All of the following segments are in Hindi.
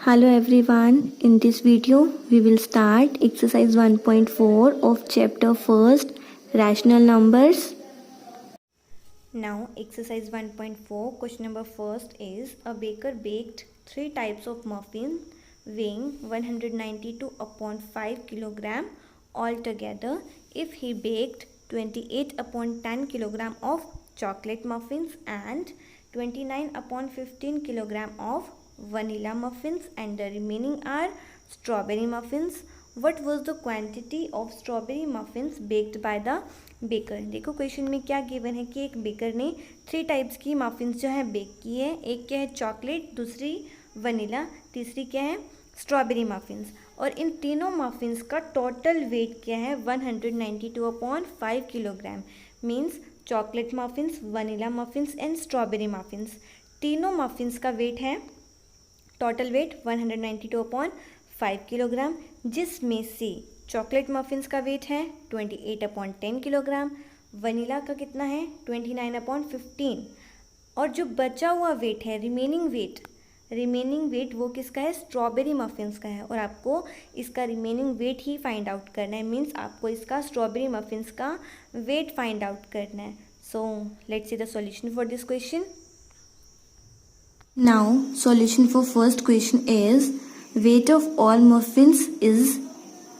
Hello everyone, in this video we will start exercise 1.4 of chapter 1st rational numbers. Now exercise 1.4 question number first is a baker baked 3 types of muffin weighing 192/5 kg altogether if he baked 28/10 kg of chocolate muffins and 29/15 kg of vanilla muffins and the remaining are strawberry muffins. What was the quantity of strawberry muffins baked by the baker? देखो क्वेश्चन में क्या गिवन है कि एक बेकर ने 3 टाइप्स की मफिन्स जो है बेक की है. एक क्या है चॉकलेट, दूसरी वनीला, तीसरी क्या है स्ट्रॉबेरी मफिन्स. और इन तीनों मफिन्स का टोटल वेट क्या है 192/5 kilogram. Means chocolate muffins, vanilla muffins and strawberry muffins, तीनों मफिन्स का वेट है टोटल वेट 192/5 किलोग्राम, जिसमें से चॉकलेट मफिन्स का वेट है 28/10 किलोग्राम, वनीला का कितना है 29/15 और जो बचा हुआ वेट है रिमेनिंग वेट वो किसका है स्ट्रॉबेरी मफिन्स का है. और आपको इसका रिमेनिंग वेट ही फाइंड आउट करना है. मीन्स आपको इसका स्ट्रॉबेरी मफिन्स का वेट फाइंड आउट करना है. So let's see the solution for this question. Now solution for first question is weight of all muffins is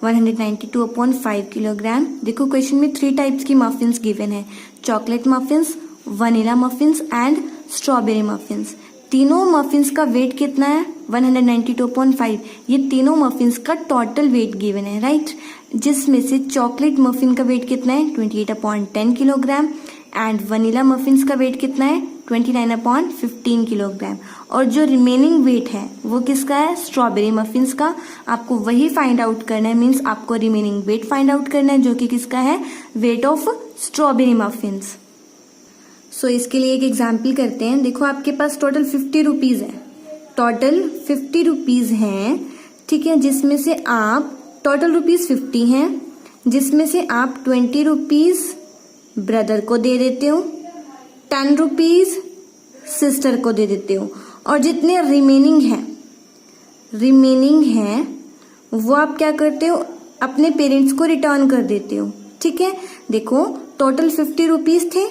192/5 kilogram. देखो क्वेश्चन में 3 टाइप्स की मफिन्स गिवन है, chocolate muffins, vanilla muffins and strawberry muffins. तीनों मफिन्स का वेट कितना है 192/5. ये तीनों मफिन्स का टोटल वेट गिवन है, राइट. जिसमें से चॉकलेट मफिन का वेट कितना है 28/10 किलोग्राम एंड वनीला मफिन्स का वेट कितना है 29/15 किलोग्राम. और जो रिमेनिंग वेट है वो किसका है स्ट्रॉबेरी मफिन्स का. आपको वही फाइंड आउट करना है. मीन्स आपको रिमेनिंग वेट फाइंड आउट करना है जो कि किसका है वेट ऑफ स्ट्रॉबेरी मफिन्स. सो इसके लिए एक एग्जाम्पल करते हैं. देखो आपके पास टोटल 50 रुपीज है, टोटल 50 रुपीज हैं, ठीक है. जिसमें से आप टोटल रुपीज 50 हैं, जिसमें से आप 20 रुपीज ब्रदर को दे देते हो, 10 रुपीज सिस्टर को दे देते हो और जितने रिमेनिंग है वो आप क्या करते हो अपने पेरेंट्स को रिटर्न कर देते हो, ठीक है. देखो टोटल 50 रुपीज थे,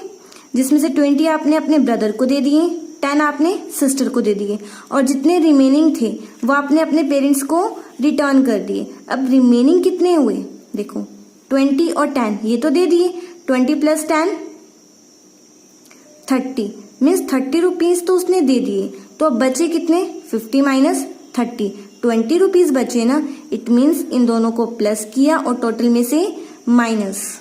जिसमें से 20 आपने अपने ब्रदर को दे दिए, 10 आपने सिस्टर को दे दिए और जितने रिमेनिंग थे वो आपने अपने पेरेंट्स को रिटर्न कर दिए. अब रिमेनिंग कितने हुए देखो 20 और 10 ये तो दे दिए, 20 + 10 30 मीन्स 30 रुपीज तो उसने दे दिए. तो अब बचे कितने 50 - 30 20 रुपीज बचे ना. इट मीन्स इन दोनों को प्लस किया और टोटल में से माइनस.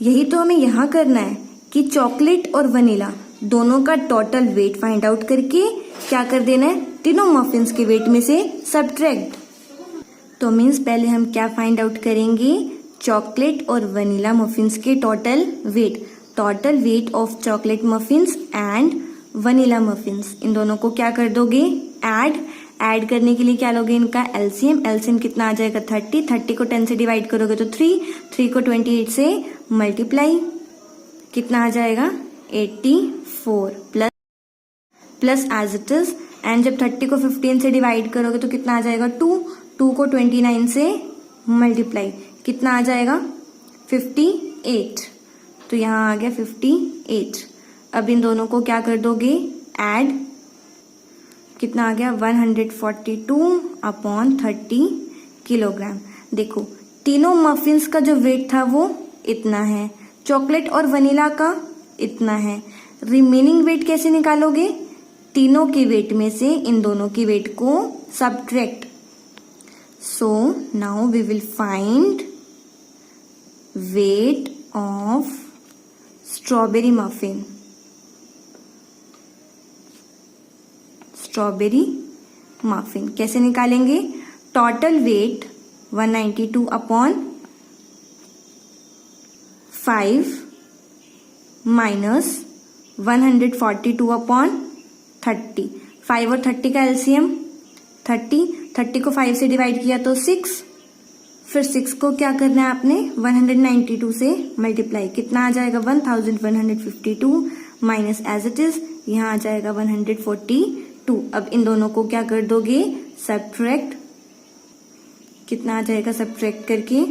यही तो हमें यहाँ करना है कि चॉकलेट और वनीला दोनों का टोटल वेट फाइंड आउट करके क्या कर देना है तीनों मफिन्स के वेट में से सब्ट्रैक्ट. तो मीन्स पहले हम क्या फाइंड आउट करेंगे चॉकलेट और वनीला मफिन्स के total weight of chocolate muffins and vanilla muffins. इन दोनों को क्या कर दोगे ऐड करने के लिए क्या लोगे इनका एलसीएम कितना आ जाएगा 30 को 10 से डिवाइड करोगे तो 3 को 28 से मल्टीप्लाई कितना आ जाएगा 84 plus as it is. And जब 30 को 15 से डिवाइड करोगे तो कितना आ जाएगा 2 को 29 से मल्टीप्लाई कितना आ जाएगा 58. तो यहाँ आ गया 58. अब इन दोनों को क्या कर दोगे ऐड, कितना आ गया 142/30 किलोग्राम. देखो तीनों मफिन्स का जो वेट था वो इतना है, चॉकलेट और वनीला का इतना है. रिमेनिंग वेट कैसे निकालोगे तीनों के वेट में से इन दोनों की वेट को subtract. So now we will find weight of strawberry muffin. कैसे निकालेंगे टोटल वेट 192/5 माइनस 142/30. 5 और 30 का एलसीएम 30 को 5 से डिवाइड किया तो 6, फिर 6 को क्या करना है आपने 192 से मल्टीप्लाई कितना आ जाएगा 1152 माइनस एज इट इज यहाँ आ जाएगा 142. अब इन दोनों को क्या कर दोगे सब्ट्रैक्ट, कितना आ जाएगा सब्ट्रैक्ट करके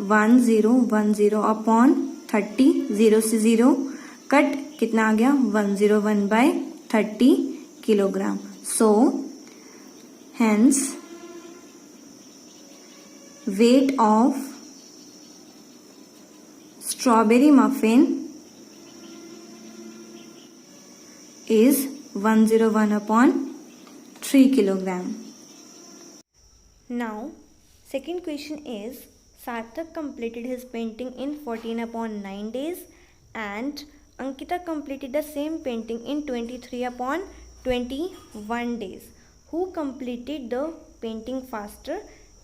1010 अपॉन 30, 0 से 0 कट, कितना आ गया 101/30 kilogram. So hence weight of strawberry muffin is 101/3 kilogram. Now second question is Sarthak completed his painting in 14/9 days and Ankita completed the same painting in 23/21 days. Who completed the painting faster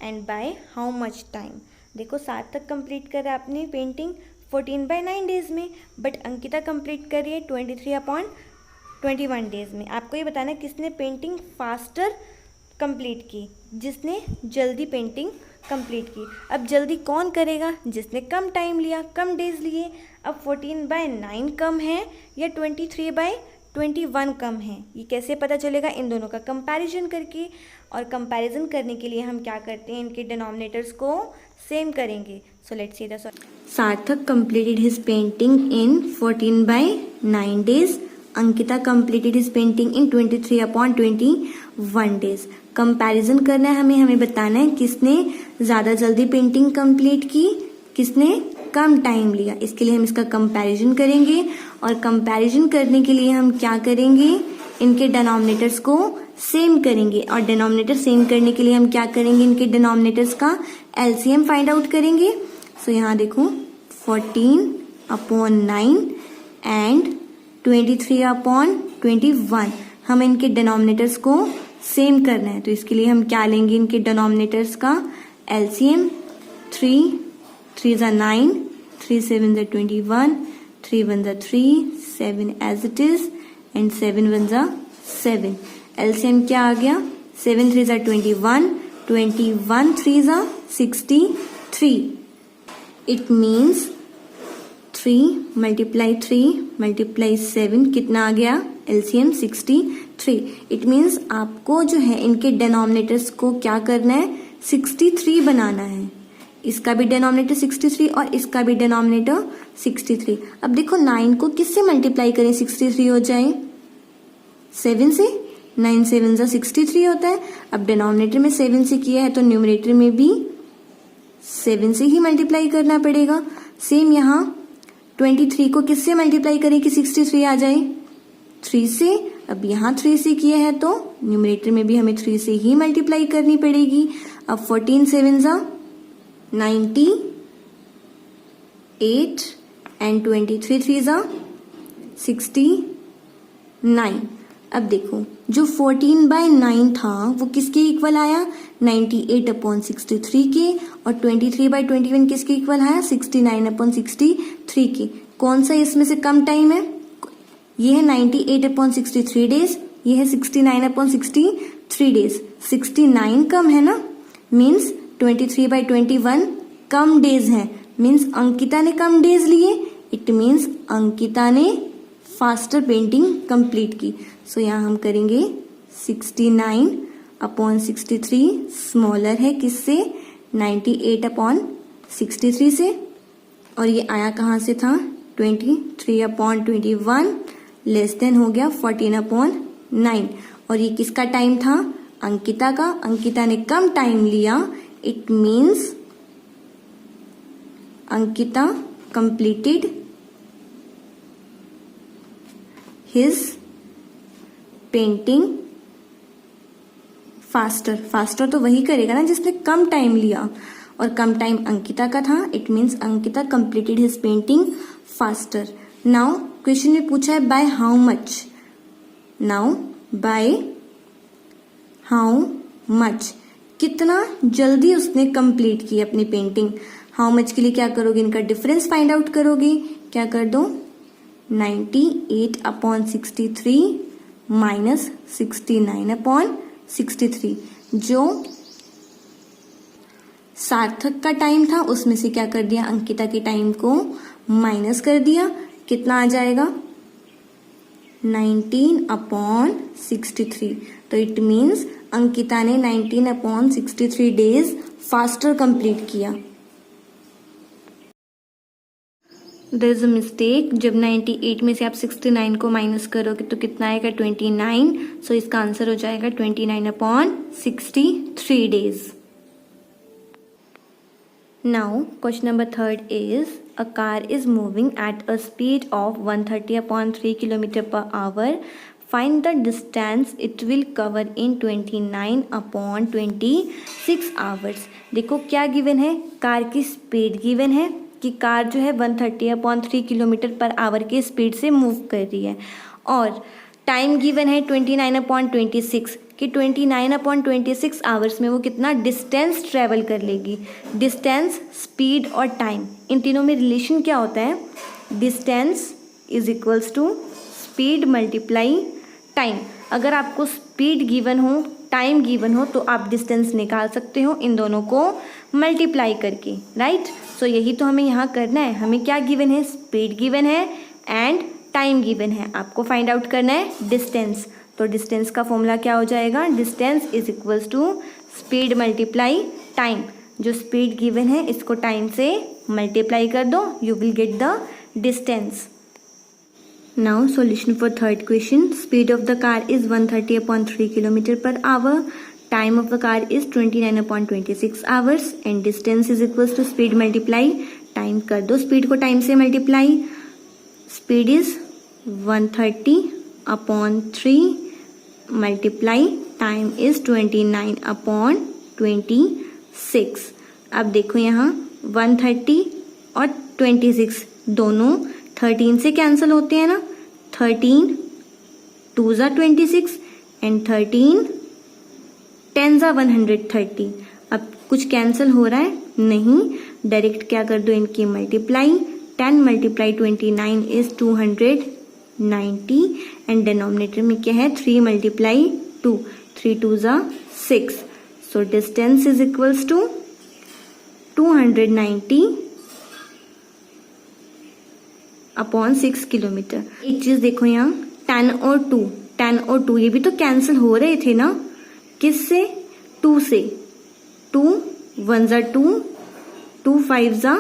and by how much time? देखो सार्थक कंप्लीट कर रहा है अपनी पेंटिंग 14/9 डेज में, बट अंकिता कंप्लीट कर रही है 23/21 डेज में. आपको ये बताना है किसने पेंटिंग फास्टर कंप्लीट की, जिसने जल्दी पेंटिंग कंप्लीट की. अब जल्दी कौन करेगा? जिसने कम टाइम लिया, कम डेज लिए. अब 14/9 कम है या 23/21 कम है, ये कैसे पता चलेगा? इन दोनों का कंपैरिजन करके. और कंपैरिजन करने के लिए हम क्या करते हैं, इनके डिनोमिनेटर्स को सेम करेंगे. सो लेट्स सी द सार्थक completed his painting in 14/9 days. Ankita completed his painting in 23/21 days. Comparison करना है हमें बताना है किसने ज़्यादा जल्दी पेंटिंग कंप्लीट की, किसने कम टाइम लिया. इसके लिए हम इसका कंपैरिजन करेंगे. और कंपैरिजन करने के लिए हम क्या करेंगे, इनके डिनोमिनेटर्स को सेम करेंगे. और डिनोमिनेटर सेम करने के लिए हम क्या करेंगे, इनके डिनोमिनेटर्स का एलसीएम फाइंड आउट करेंगे. सो यहाँ देखो 14/9 एंड 23/21. हम इनके डिनोमिनेटर्स को सेम करना है, तो इसके लिए हम क्या लेंगे, इनके डिनोमिनेटर्स का LCM. 3 3 = 9, 3 7 = 21, 3 1 = 3, 7 as it is and 7 1 = 7. LCM क्या आ गया, 7 3 = 21, 21 3 = 63. It means 3 × 3 × 7 कितना आ गया, एलसीएम 63. इट मीन्स आपको जो है इनके डिनोमिनेटर्स को क्या करना है, 63 बनाना है. इसका भी डिनोमिनेटर 63 और इसका भी डिनोमिनेटर 63. अब देखो 9 को किससे मल्टीप्लाई करें 63 हो जाए, 7 से. 9 7 = 63 होता है. अब डिनोमिनेटर में 7 से किया है तो न्यूमरेटर में भी 7 से ही मल्टीप्लाई करना पड़ेगा. सेम यहाँ 23 को किससे मल्टीप्लाई करें कि 63 आ जाए, 3 से. अब यहाँ 3 से किया है तो न्यूमरेटर में भी हमें 3 से ही मल्टीप्लाई करनी पड़ेगी. अब 14 7 = 98 एंड 23 3 = 69. अब देखो जो 14/9 था वो किसके इक्वल आया, 98/63 के. और 23/21 किसके इक्वल आया, 69/63 के. कौन सा इसमें से कम टाइम है, ये है 98/63 डेज, ये है 69/63 डेज. 69 कम है ना, मीन्स 23/21 कम डेज है, मीन्स अंकिता ने कम डेज लिए. इट मीन्स अंकिता ने फास्टर पेंटिंग कंप्लीट की. सो यहाँ हम करेंगे 69/63 स्मॉलर है किससे, 98/63 से. और ये आया कहाँ से था, 23/21 लेस देन हो गया 14/9. और ये किसका टाइम था, अंकिता का. अंकिता ने कम टाइम लिया. It means Ankita completed his painting faster. Faster तो वही करेगा ना जिसने कम टाइम लिया, और कम टाइम अंकिता का था. It means Ankita completed his painting faster. Now question में पूछा है by how much. Now by how much, कितना जल्दी उसने कंप्लीट की अपनी पेंटिंग. हाउ मच के लिए क्या करोगे, इनका डिफरेंस फाइंड आउट करोगे. क्या कर दो, 98/63 माइनस 69/63. जो सार्थक का टाइम था उसमें से क्या कर दिया, अंकिता के टाइम को माइनस कर दिया. कितना आ जाएगा, 19/63। तो इट मीन्स अंकिता ने 19/63 डेज फास्टर कंप्लीट किया। देयर इज अ मिस्टेक, जब 98 में से आप 69 को माइनस करोगे तो कितना आएगा 29। सो इसका आंसर हो जाएगा 29/63 days. Now question number 3 is a car is moving at a speed of 130/3 km/h. Find the distance it will cover in 29/26 hours. देखो क्या गिवन है, कार की स्पीड गिवन है कि कार जो है 130/3 km/h की स्पीड से मूव कर रही है, और टाइम गिवन है 29/26 कि 29/26 आवर्स में वो कितना डिस्टेंस ट्रेवल कर लेगी। डिस्टेंस, स्पीड और टाइम, इन तीनों में रिलेशन क्या होता है, distance is equals to speed multiply time. अगर आपको स्पीड गिवन हो, टाइम गिवन हो, तो आप डिस्टेंस निकाल सकते हो इन दोनों को मल्टीप्लाई करके, राइट। सो यही तो हमें यहाँ करना है। हमें क्या गिवन है, स्पीड गिवन है एंड टाइम गिवन है। आपको फाइंड आउट करना है डिस्टेंस। तो डिस्टेंस का फॉर्मूला क्या हो जाएगा, distance is equals to speed multiply time. जो स्पीड गिवन है इसको टाइम से मल्टीप्लाई कर दो, you will get the distance. Now solution for third question. Speed of the car is 130/3 km/h. Time of the car is 29/26 hours and distance is equals to speed multiply time. कर दो स्पीड को टाइम से multiply. Speed is 130/3 multiply time is 29/26। अब देखो यहाँ 130 और 26 दोनों 13 से कैंसिल होते हैं ना। 13 2 ज़ा 26 एंड 13 10 ज़ा 130। अब कुछ कैंसिल हो रहा है नहीं, डायरेक्ट क्या कर दो इनकी मल्टीप्लाई। 10 × 29 इज 290 एंड डिनोमिनेटर में क्या है 3 × 2, 3 2 ज़ा 6। So distance is equals to 290/6 kilometre. एक चीज देखो यहाँ 10 और 2 ये भी तो कैंसिल हो रहे थे ना, किससे, 2 से। 2 1 ज़ा 2, 2 5 ज़ा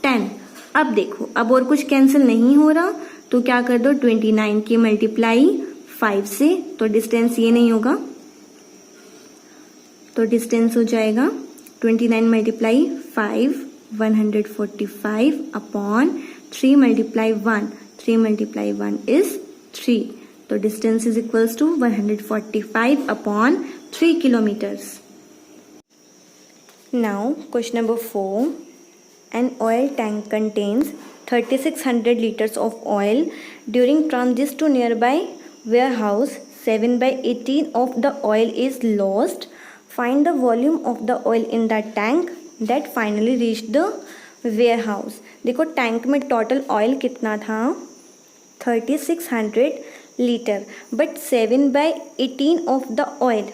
10। अब देखो अब और कुछ कैंसिल नहीं हो रहा, तो क्या कर दो 29 की मल्टीप्लाई 5 से, तो डिस्टेंस ये नहीं होगा, तो डिस्टेंस हो जाएगा 29 × 5 145/3 × 1, 3 × 1 is 3, तो distance is equals to 145/3 kilometers. Now question number 4. An oil tank contains 3600 liters of oil. During transit to nearby warehouse, 7/18 of the oil is lost. Find the volume of the oil in the tank that finally reached the warehouse. देखो टैंक में टोटल ऑयल कितना था 3600 litre, but 7/18 of the oil,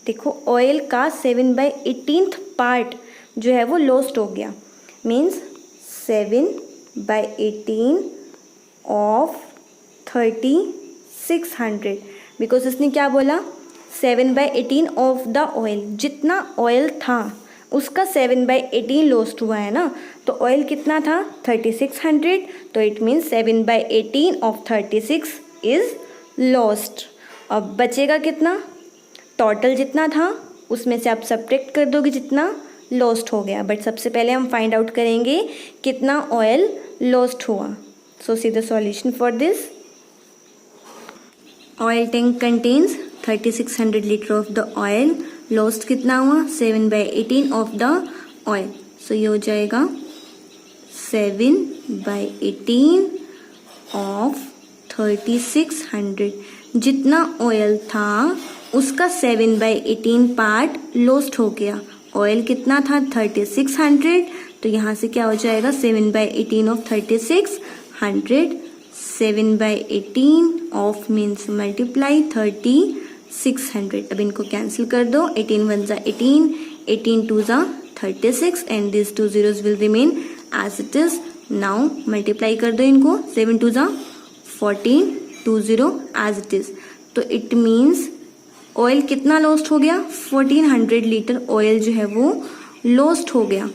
देखो ऑयल का 7/18 पार्ट जो है वो लॉस्ट हो गया। मीन्स 7/18 ऑफ 3600, बिकॉज इसने क्या बोला 7/18 ऑफ द ऑयल, जितना ऑयल था उसका 7/18 लॉस्ट हुआ है ना, तो ऑयल कितना था 3600, तो it means 7/18 of 36 is lost. अब बचेगा कितना, टोटल जितना था उसमें से आप सब्ट्रैक्ट कर दोगे जितना लॉस्ट हो गया, बट सबसे पहले हम फाइंड आउट करेंगे कितना ऑयल लॉस्ट हुआ। So see the solution for this. Oil tank contains 3600 litre of the oil, lost कितना हुआ 7/18 ऑफ द ऑयल, सो ये हो जाएगा 7/18 ऑफ 3600। जितना ऑयल था उसका 7/18 पार्ट लॉस्ट हो गया। ऑयल कितना था 3600, तो यहाँ से क्या हो जाएगा 7/18 ऑफ 3600, 7/18 ऑफ मीन्स मल्टीप्लाई 3600। अब इनको कैंसिल कर दो, 18 1 ज़ा 18, 18 2 ज़ा 36 and this 2 zeros will remain as it is. Now multiply कर दो इनको, 7 2 ज़ा 14, 20 एज इट इज। तो इट मीन्स ऑयल कितना लॉस्ट हो गया, 1400 लीटर ऑयल जो है वो लॉस्ट हो गया।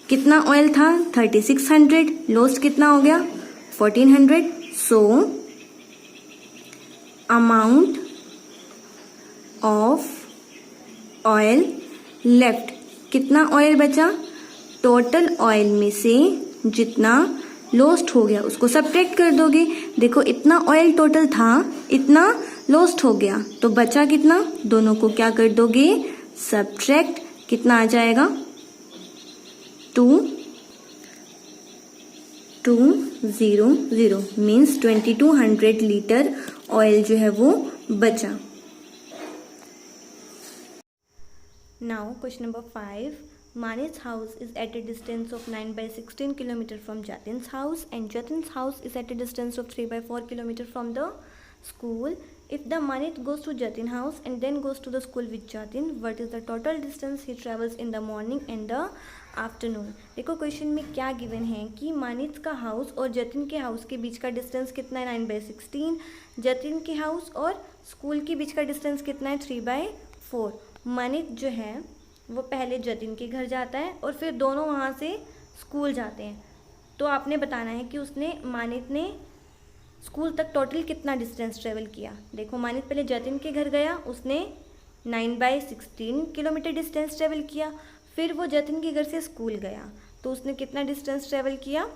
कितना ऑयल था, 3600, लॉस्ट कितना हो गया, 1400। So amount of oil left, कितना ऑयल बचा, टोटल ऑयल में से जितना लॉस्ट हो गया उसको सब्ट्रैक्ट कर दोगे। देखो इतना ऑयल टोटल था, इतना लॉस्ट हो गया, तो बचा कितना, दोनों को क्या कर दोगे, सब्ट्रैक्ट, कितना आ जाएगा, 2200 मीन्स 2200 लीटर ऑयल जो है वो बचा। Now question number 5. Manit's house is at a distance of 9/16 km from Jatin's house and Jatin's house is at a distance of 3/4 km from the school. If the Manit goes to Jatin house and then goes to the school with Jatin, what is the total distance he travels in the morning and the afternoon. देखो क्वेश्चन में क्या गिवन है कि मानित का हाउस और जतिन के हाउस के बीच का डिस्टेंस कितना है, 9/16। जतिन के हाउस और स्कूल के बीच का डिस्टेंस कितना है, 3/4। मानित जो है वो पहले जतिन के घर जाता है और फिर दोनों वहाँ से स्कूल जाते हैं। तो आपने बताना है कि मानित ने स्कूल तक टोटल कितना डिस्टेंस ट्रेवल किया। देखो मानित पहले जतिन के घर गया, उसने 9/16 किलोमीटर डिस्टेंस ट्रेवल किया। फिर वो जतिन के घर से स्कूल गया तो उसने कितना डिस्टेंस ट्रेवल किया,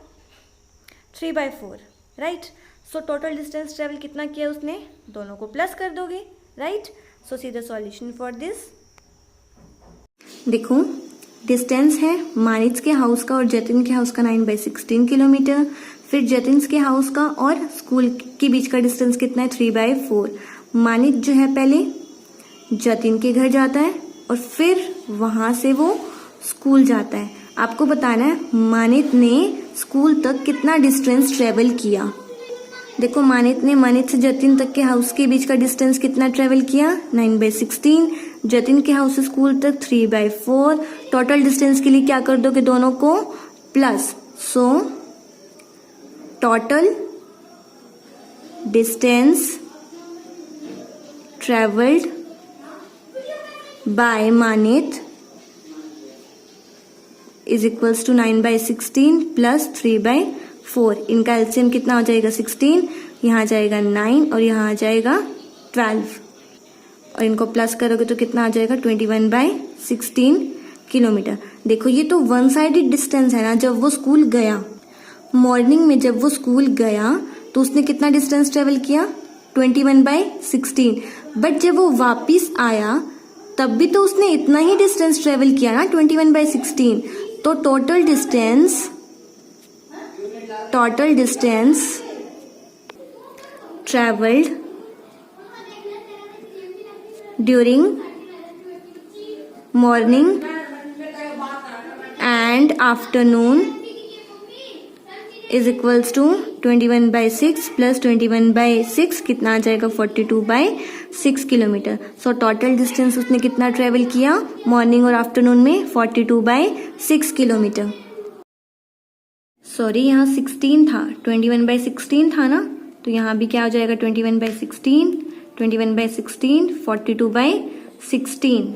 3/4, राइट। सो टोटल डिस्टेंस ट्रेवल कितना किया उसने, दोनों को प्लस कर दोगे, right. So see the solution for this. देखो डिस्टेंस है मानित के हाउस का और जतिन के हाउस का 9/16 किलोमीटर। फिर जतिन के हाउस का और स्कूल के बीच का डिस्टेंस कितना है, 3/4। मानित जो है पहले जतिन के घर जाता है और फिर वहां से वो स्कूल जाता है। आपको बताना है मानित ने स्कूल तक कितना डिस्टेंस ट्रेवल किया। देखो मानित से जतिन तक के हाउस के बीच का डिस्टेंस कितना ट्रेवल किया, 9/16। जतिन के हाउस से स्कूल तक 3/4। टोटल डिस्टेंस के लिए क्या कर दोगे, दोनों को plus. So total distance travelled by Manit is equals to 9/16 plus 3/4। इनका एलसीएम कितना हो जाएगा, 16, यहाँ आ जाएगा 9 और यहाँ आ जाएगा 12 और इनको प्लस करोगे तो कितना आ जाएगा, 21/16 किलोमीटर। देखो ये तो वन साइडेड डिस्टेंस है ना। जब वो स्कूल गया मॉर्निंग में, जब वो स्कूल गया तो उसने कितना डिस्टेंस ट्रेवल किया, 21/16। बट जब वो वापिस आया तब भी तो उसने इतना ही डिस्टेंस ट्रेवल किया ना, 21/16। तो total distance travelled during morning and afternoon is equals to 21/6 plus 21/6 कितना आ जाएगा, 42/6 किलोमीटर। सो टोटल डिस्टेंस उसने कितना ट्रेवल किया मॉर्निंग और आफ्टरनून में, 42/6 किलोमीटर। सॉरी यहाँ 16 था, 21/16 था ना, तो यहाँ भी क्या हो जाएगा, 21/16, 42/16